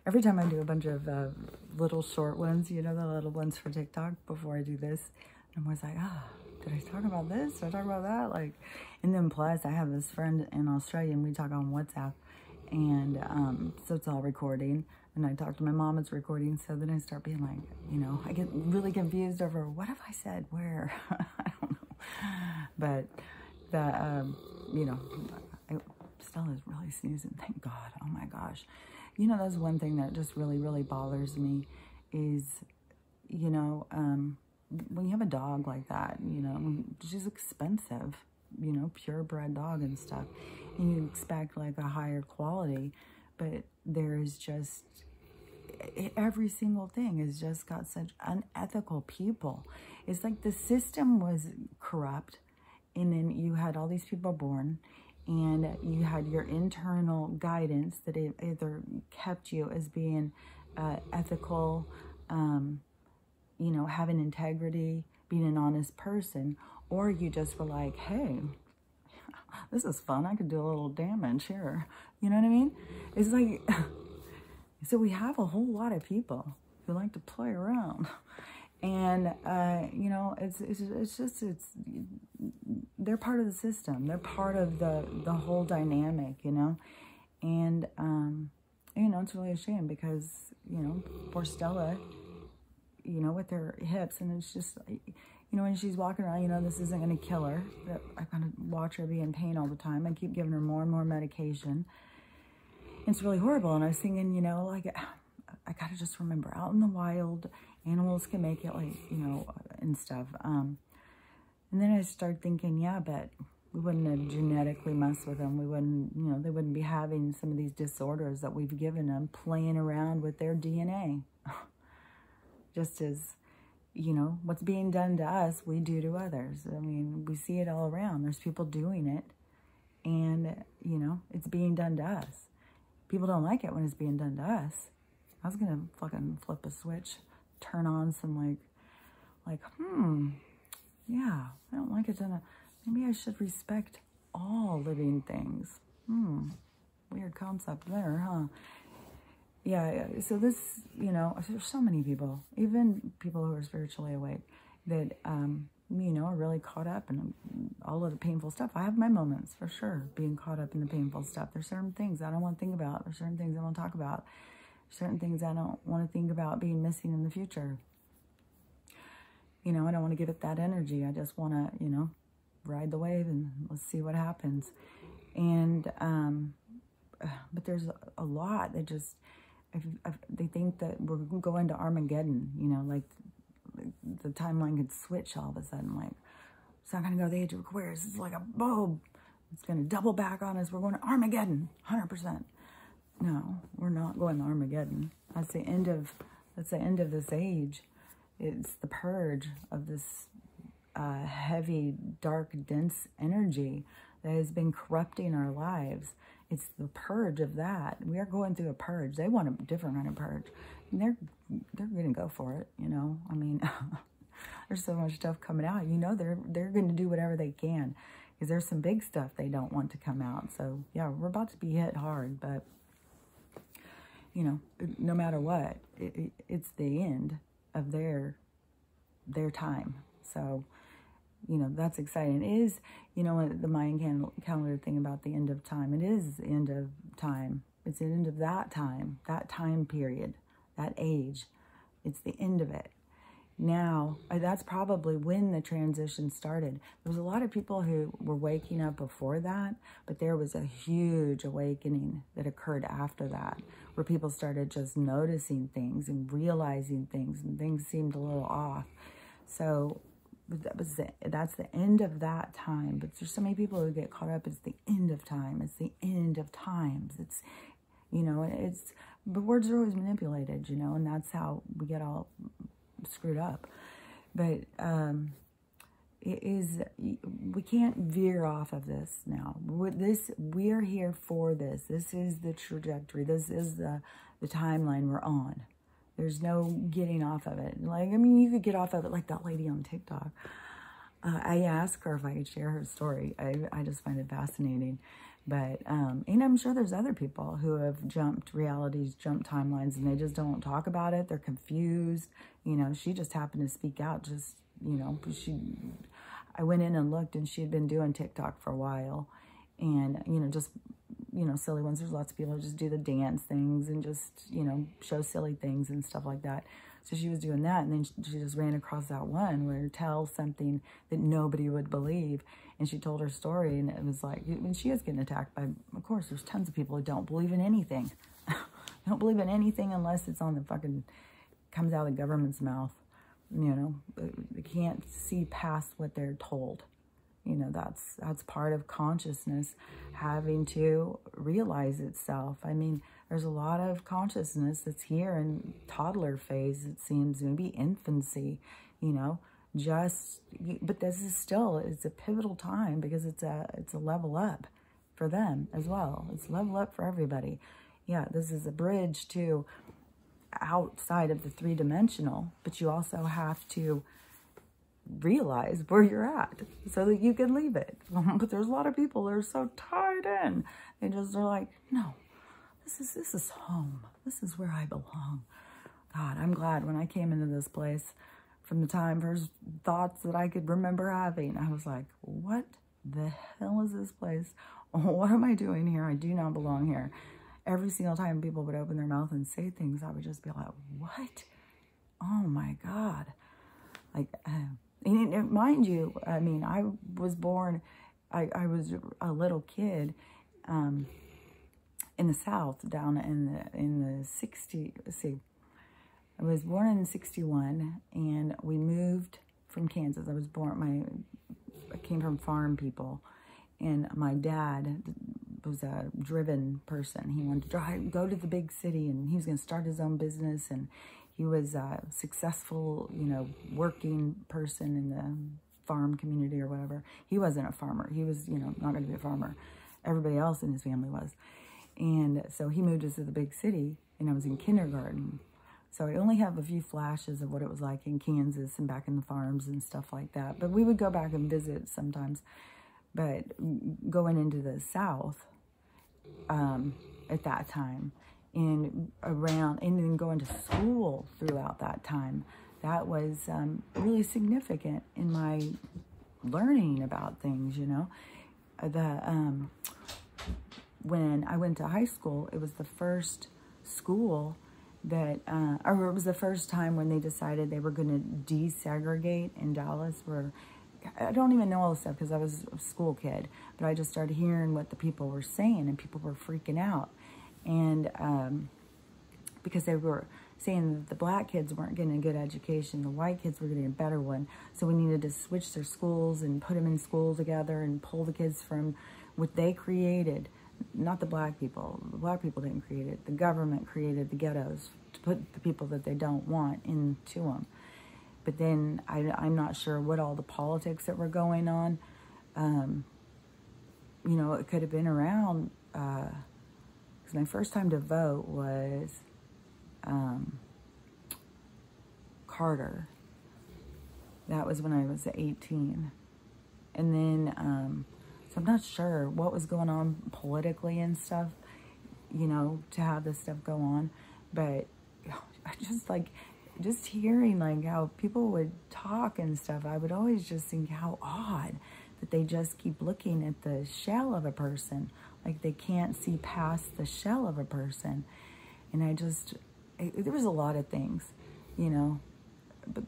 every time I do a bunch of little short ones, you know, the little ones for TikTok before I do this, I'm always like, did I talk about this? Did I talk about that? Like, and then plus I have this friend in Australia and we talk on WhatsApp, and so it's all recording. And I talk to my mom, it's recording. So then I start being like, you know, I get really confused over what have I said where. I don't know. But the, you know, Stella is really snoozing. Thank God. Oh my gosh. You know, that's one thing that just really, really bothers me is, you know, when you have a dog like that, you know, she's expensive, you know, purebred dog and stuff. And you expect like a higher quality, but there is just, every single thing has just got such unethical people. It's like the system was corrupt, and then you had all these people born, and you had your internal guidance that it either kept you as being ethical, you know, having integrity, being an honest person, or you just were like, hey, this is fun. I could do a little damage here. You know what I mean? It's like, so we have a whole lot of people who like to play around. And, you know, they're part of the system. They're part of the whole dynamic, you know. And, you know, it's really a shame because, you know, poor Stella, you know, with her hips, and it's just, you know, when she's walking around, you know, this isn't going to kill her. But I kind of watch her be in pain all the time. I keep giving her more and more medication. It's really horrible. And I was thinking, you know, like, I got to just remember, out in the wild, animals can make it, like, you know, and stuff. And then I started thinking, yeah, but we wouldn't have genetically messed with them. We wouldn't, you know, they wouldn't be having some of these disorders that we've given them, playing around with their DNA. Just as, you know, what's being done to us, we do to others. I mean, we see it all around. There's people doing it, and, you know, it's being done to us. People don't like it when it's being done to us. I was going to fucking flip a switch, turn on some, like, yeah, I don't like it done to, maybe I should respect all living things. Weird concept there, huh? Yeah, so this, you know, there's so many people, even people who are spiritually awake, that, you know, are really caught up in all of the painful stuff. I have my moments, for sure, being caught up in the painful stuff. There's certain things I don't want to think about. There's certain things I want to talk about. Certain things I don't want to think about being missing in the future. You know, I don't want to give it that energy. I just want to, you know, ride the wave and let's see what happens. And, but there's a lot that just, they think that we're going to Armageddon, you know, like the timeline could switch all of a sudden, like, it's not going to go to the age of Aquarius. It's like a bulb. It's going to double back on us. We're going to Armageddon, 100%. No, we're not going to Armageddon. That's the end of this age. It's the purge of this heavy, dark, dense energy that has been corrupting our lives. It's the purge of that. We are going through a purge. They want a different kind of purge. And they're going to go for it, you know. I mean, there's so much stuff coming out. You know, they're going to do whatever they can, because there's some big stuff they don't want to come out. So, yeah, we're about to be hit hard, but, you know, no matter what, it's the end of their time. So, you know, that's exciting. It is, you know, the Mayan calendar thing about the end of time. It is the end of time. It's the end of that time period, that age. It's the end of it. Now, that's probably when the transition started. There was a lot of people who were waking up before that, but there was a huge awakening that occurred after that, where people started just noticing things and realizing things, and things seemed a little off. So that's the end of that time. But there's so many people who get caught up. It's the end of time. It's the end of times. It's, you know, but words are always manipulated, you know, and that's how we get all screwed up. But we can't veer off of this now. We're here for this. This is the trajectory. This is the timeline we're on. There's no getting off of it. Like, I mean, you could get off of it like that lady on TikTok. I asked her if I could share her story. I just find it fascinating. But, and I'm sure there's other people who have jumped realities, jumped timelines, and they just don't talk about it. They're confused. You know, she just happened to speak out. Just, you know, I went in and looked, and she had been doing TikTok for a while. And, you know, just, you know, silly ones. There's lots of people who just do the dance things and just, you know, show silly things and stuff like that. So she was doing that, and then she just ran across that one where tell something that nobody would believe. And she told her story, and it was like, when she is getting attacked by, of course, there's tons of people who don't believe in anything. They don't believe in anything unless it's on the fucking, comes out of the government's mouth. You know, they can't see past what they're told. You know, that's part of consciousness having to realize itself. I mean, there's a lot of consciousness that's here in toddler phase, it seems, maybe infancy, you know, but this is still, it's a pivotal time because it's a level up for them as well. It's level up for everybody. Yeah, this is a bridge to outside of the three-dimensional, but you also have to realize where you're at so that you can leave it. But there's a lot of people that are so tied in. They just are like, no, this is home. This is where I belong. God, I'm glad when I came into this place, from the time first thoughts that I could remember having, I was like, what the hell is this place? What am I doing here? I do not belong here. Every single time people would open their mouth and say things, I would just be like, what? Oh my God. Like, and mind you, I mean, I was born, I was a little kid in the South, down in the 60s. Let's see, I was born in 61, and we moved from Kansas. I came from farm people, and my dad was a driven person. He wanted to go to the big city, and he was going to start his own business, and he was a successful, you know, working person in the farm community or whatever. He wasn't a farmer. He was, you know, not going to be a farmer. Everybody else in his family was. And so he moved us to the big city, and I was in kindergarten. So I only have a few flashes of what it was like in Kansas and back in the farms and stuff like that. But we would go back and visit sometimes. But going into the South at that time, and then going to school throughout that time, that was really significant in my learning about things, you know. When I went to high school, it was the first school that, or it was the first time when they decided they were going to desegregate in Dallas, where I don't even know all this stuff because I was a school kid, but I just started hearing what the people were saying, and people were freaking out. And because they were saying that the black kids weren't getting a good education, the white kids were getting a better one. So we needed to switch their schools and put them in school together and pull the kids from what they created. Not the black people. The black people didn't create it. The government created the ghettos to put the people that they don't want into them. But then I'm not sure what all the politics that were going on. You know, it could have been around, because my first time to vote was Carter. That was when I was 18. And then, so I'm not sure what was going on politically and stuff, you know, to have this stuff go on. But I just hearing like how people would talk and stuff, I would always just think how odd that they just keep looking at the shell of a person. Like they can't see past the shell of a person. And there was a lot of things, you know, but,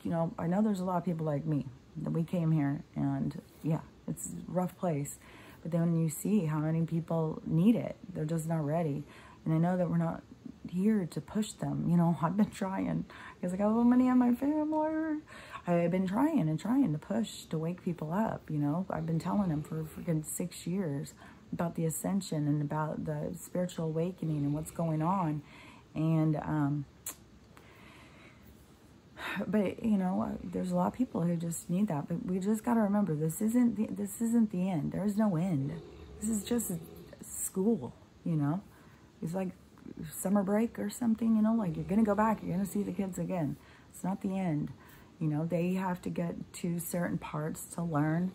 you know, I know there's a lot of people like me that we came here, and yeah, it's a rough place. But then when you see how many people need it, they're just not ready. And I know that we're not here to push them. You know, I've been trying because I got so many in my family. I've been trying and trying to push to wake people up. You know, I've been telling them for freaking 6 years about the ascension and about the spiritual awakening and what's going on. And but you know, there's a lot of people who just need that. But we just got to remember, this isn't the end. There is no end. This is just school. You know, it's like summer break or something. You know, like you're gonna go back. You're gonna see the kids again. It's not the end. You know, they have to get to certain parts to learn.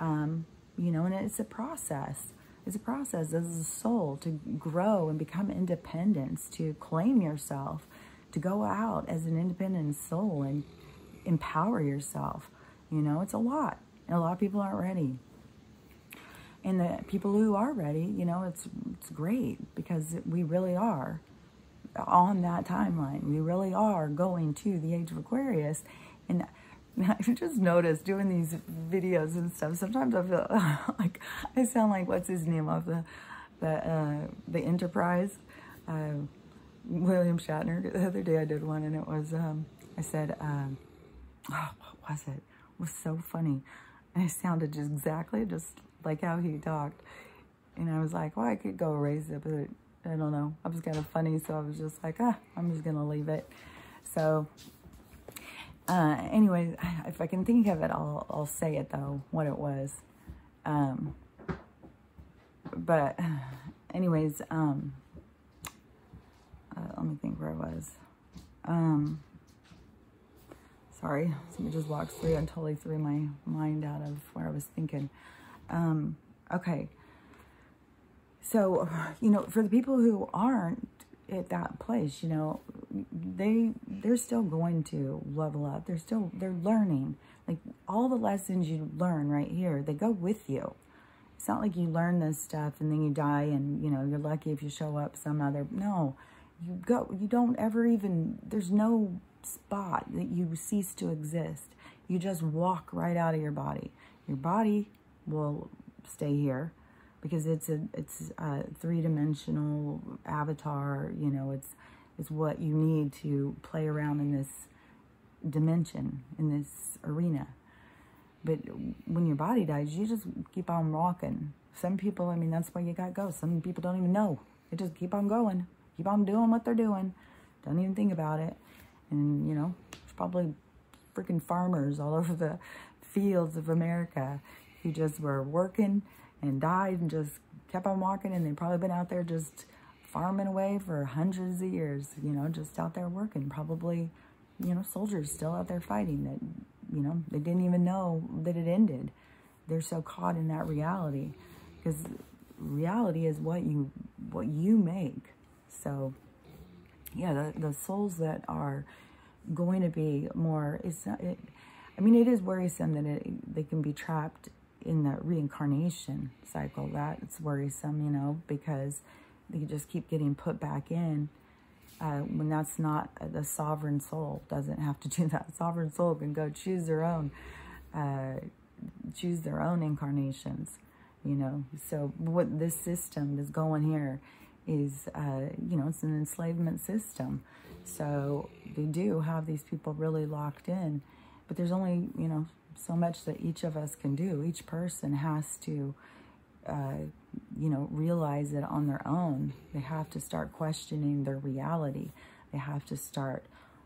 You know, and it's a process. It's a process as a soul to grow and become independent, to claim yourself, to go out as an independent soul and empower yourself. You know, it's a lot. And a lot of people aren't ready. And the people who are ready, you know, it's great, because we really are on that timeline. We really are going to the age of Aquarius. And I've just noticed doing these videos and stuff, sometimes I feel like I sound like, what's his name of the Enterprise? William Shatner. The other day I did one, and it was, I said, oh, what was it? It was so funny. And I sounded just exactly just like how he talked. And I was like, well, I could go erase it, but I don't know. I was kind of funny, so I was just like, I'm just going to leave it. So, anyway, if I can think of it, I'll say it, though, what it was. But, anyways, let me think where I was. Sorry, somebody just walked through and totally threw my mind out of where I was thinking. Okay. So, you know, for the people who aren't at that place, you know, they're still going to level up. They're learning. Like, all the lessons you learn right here, they go with you. It's not like you learn this stuff and then you die and, you know, you're lucky if you show up some other, no. You don't ever even, there's no spot that you cease to exist. You just walk right out of your body. Your body will stay here because it's a three-dimensional avatar. You know, it's what you need to play around in this dimension, in this arena. But when your body dies, you just keep on walking. Some people, I mean, that's why you got ghosts. Some people don't even know. They just keep on going. Keep on doing what they're doing. Don't even think about it. And, you know, there's probably freaking farmers all over the fields of America who just were working and died and just kept on walking. And they've probably been out there just farming away for hundreds of years, you know, just out there working. Probably, you know, soldiers still out there fighting that, you know, they didn't even know that it ended. They're so caught in that reality, because reality is what you make. So, yeah, the souls that are going to be more, I mean, it is worrisome that they can be trapped in the reincarnation cycle. That's worrisome, you know, because they just keep getting put back in when that's not, the sovereign soul doesn't have to do that. Sovereign soul can go choose their own incarnations, you know. So what this system is going here is, you know, it's an enslavement system. So they do have these people really locked in, but there's only, you know, so much that each of us can do. Each person has to, you know, realize it on their own. They have to start questioning their reality. They have to start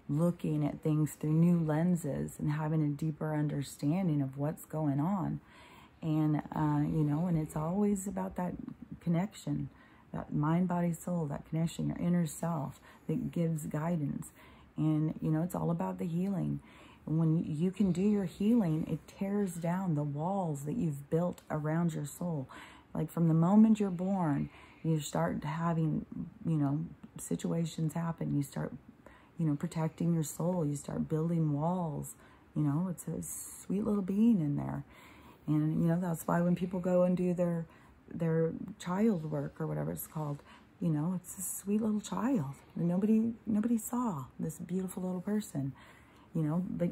looking at things through new lenses and having a deeper understanding of what's going on. And, you know, and it's always about that connection, that mind, body, soul, that connection, your inner self that gives guidance. And, you know, it's all about the healing. When you can do your healing, it tears down the walls that you've built around your soul. Like, from the moment you're born, you start having, you know, situations happen. You start, you know, protecting your soul. You start building walls. You know, it's a sweet little being in there. And, you know, that's why when people go and do their child work or whatever it's called, you know, it's a sweet little child. Nobody saw this beautiful little person, you know, but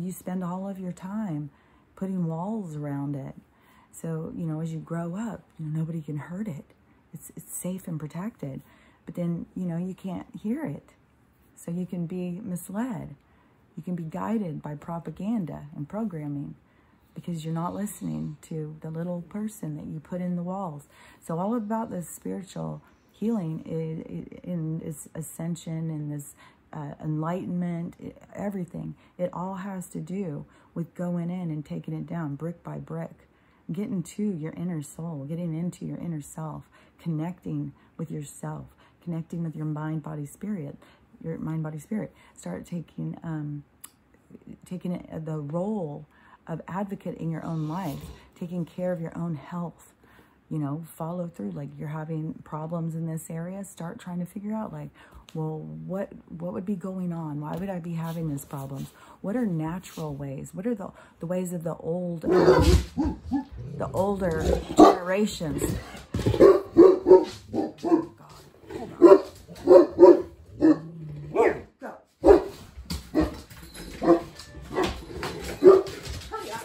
you spend all of your time putting walls around it. So, you know, as you grow up, you know, nobody can hurt it. It's safe and protected. But then, you know, you can't hear it. So you can be misled. You can be guided by propaganda and programming, because you're not listening to the little person that you put in the walls. So all about this spiritual healing in this ascension and this enlightenment, everything, it all has to do with going in and taking it down brick by brick, getting to your inner soul, getting into your inner self, connecting with yourself, connecting with your mind, body, spirit, Start taking the role of advocate in your own life, taking care of your own health, you know, follow through. Like, you're having problems in this area, start trying to figure out, like, well, what would be going on? Why would I be having these problems? What are natural ways? What are the ways of the older generations? God, hold on. Here, go. Hurry up.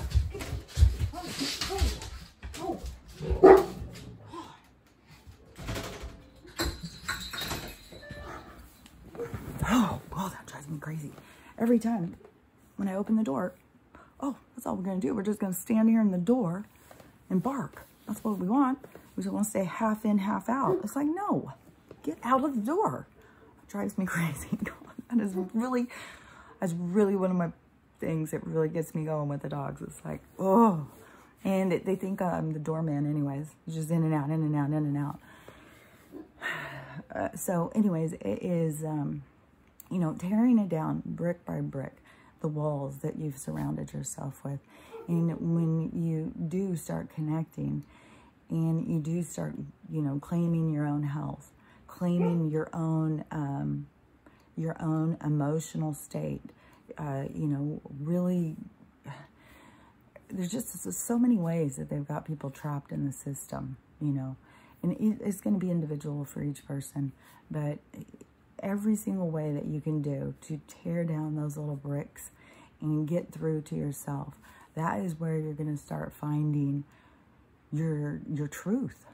Oh, that drives me crazy. Every time when I open the door, oh, that's all we're going to do. We're just going to stand here in the door and bark. That's what we want. We just want to stay half in, half out. It's like, no, get out of the door. It drives me crazy. That is really one of my things that really gets me going with the dogs. It's like, oh. And they think I'm the doorman anyways. It's just in and out, in and out, in and out. So anyways, it is, you know, tearing it down brick by brick, the walls that you've surrounded yourself with. And when you do start connecting and you do start, you know, claiming your own health, claiming your own emotional state, you know, really, there's just so many ways that they've got people trapped in the system, you know, and it's going to be individual for each person, but every single way that you can do to tear down those little bricks and get through to yourself, that is where you're going to start finding your truth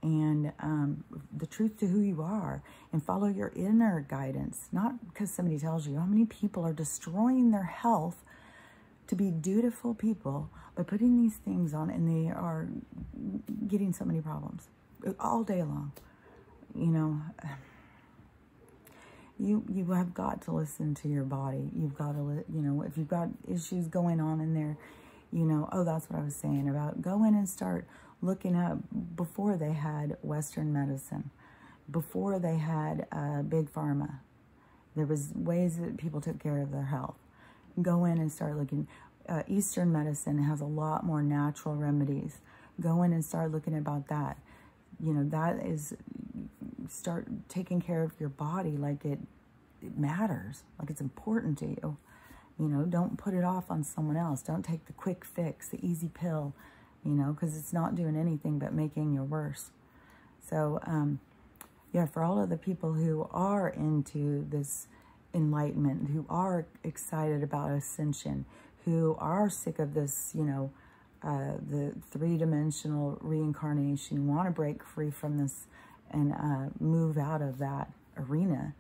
and the truth to who you are, and follow your inner guidance, not because somebody tells you. How many people are destroying their health to be dutiful people by putting these things on, and they are getting so many problems all day long, you know. You have got to listen to your body. You've got to, you know, if you've got issues going on in there, you know, oh, that's what I was saying about go in and start looking up before they had Western medicine, before they had big pharma. There was ways that people took care of their health. Go in and start looking. Eastern medicine has a lot more natural remedies. Go in and start looking about that. You know, that is, start taking care of your body like it matters, like it's important to you. You know, don't put it off on someone else. Don't take the quick fix, the easy pill, you know, because it's not doing anything but making you worse. So, yeah, for all of the people who are into this enlightenment, who are excited about ascension, who are sick of this, you know, the three-dimensional reincarnation, want to break free from this and move out of that arena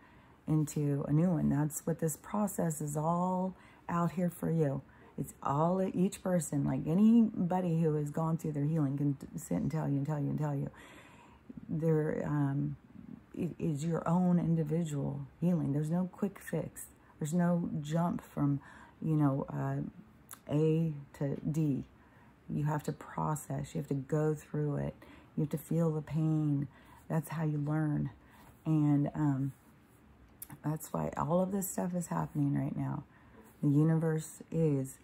into a new one. That's what this process is all out here for you. It's all, each person, like anybody who has gone through their healing can sit and tell you. There, it is your own individual healing. There's no quick fix. There's no jump from, you know, A to D. You have to process. You have to go through it. You have to feel the pain. That's how you learn. And that's why all of this stuff is happening right now. The universe is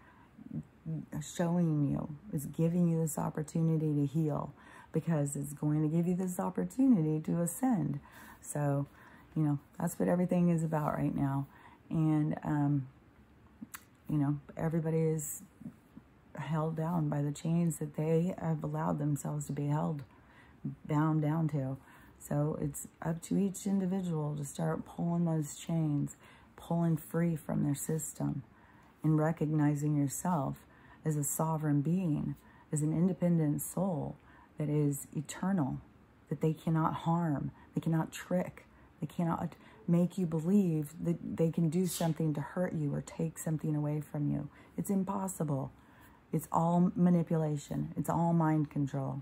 showing you, is giving you this opportunity to heal, because it's going to give you this opportunity to ascend. So, you know, that's what everything is about right now. And, you know, everybody is held down by the chains that they have allowed themselves to be bound down to. So it's up to each individual to start pulling those chains, pulling free from their system, and recognizing yourself as a sovereign being, as an independent soul that is eternal, that they cannot harm, they cannot trick, they cannot make you believe that they can do something to hurt you or take something away from you. It's impossible. It's all manipulation. It's all mind control.